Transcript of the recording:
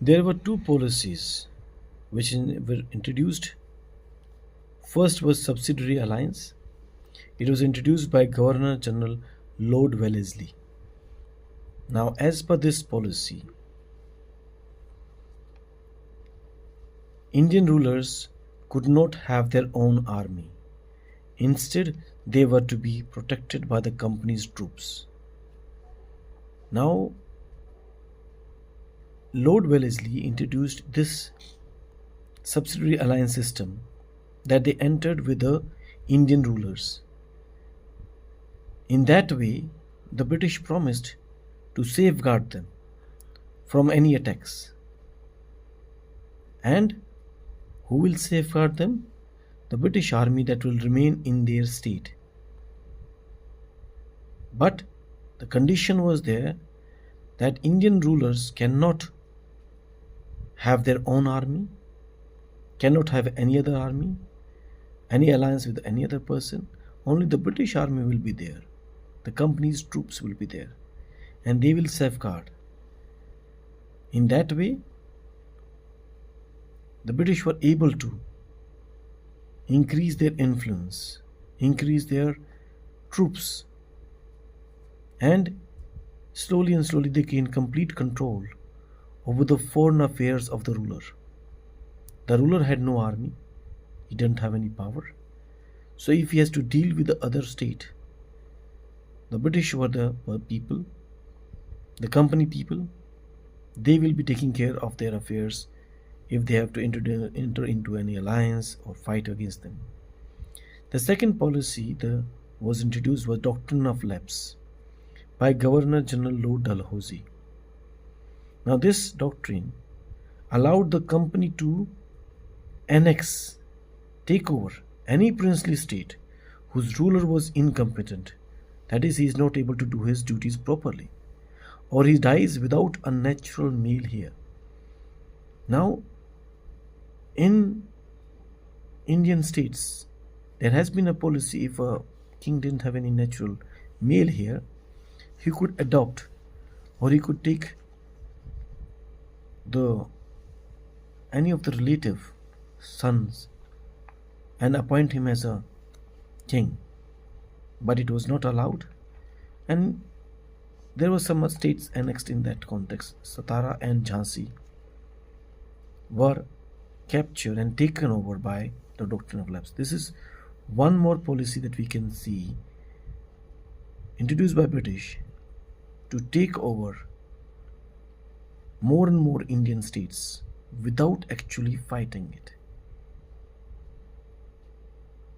There were two policies were introduced. First was subsidiary alliance. It was introduced by Governor General Lord Wellesley. Now, as per this policy, Indian rulers could not have their own army. Instead, they were to be protected by the company's troops. Now, Lord Wellesley introduced this subsidiary alliance system that they entered with the Indian rulers. In that way, the British promised to safeguard them from any attacks. And who will safeguard them? The British army that will remain in their state. But the condition was there that Indian rulers cannot have their own army, cannot have any other army, any alliance with any other person. Only the British army will be there. The company's troops will be there, and they will safeguard. In that way, the British were able to increase their influence, increase their troops, and slowly they gained complete control over the foreign affairs of the ruler. The ruler had no army, he didn't have any power. So if he has to deal with the other state, the British were the people, the company people, they will be taking care of their affairs if they have to enter into any alliance or fight against them. The second policy that was introduced was doctrine of lapse by Governor General Lord Dalhousie. Now this doctrine allowed the company to annex, take over any princely state whose ruler was incompetent, that is, he is not able to do his duties properly, or he dies without a natural male heir. Now, in Indian states, there has been a policy if a king didn't have any natural male heir, he could adopt or he could take the any of the relative sons and appoint him as a king, but it was not allowed, and there were some states annexed in that context. Satara and Jhansi were captured and taken over by the doctrine of lapse. This is one more policy that we can see introduced by British to take over more and more Indian states without actually fighting it.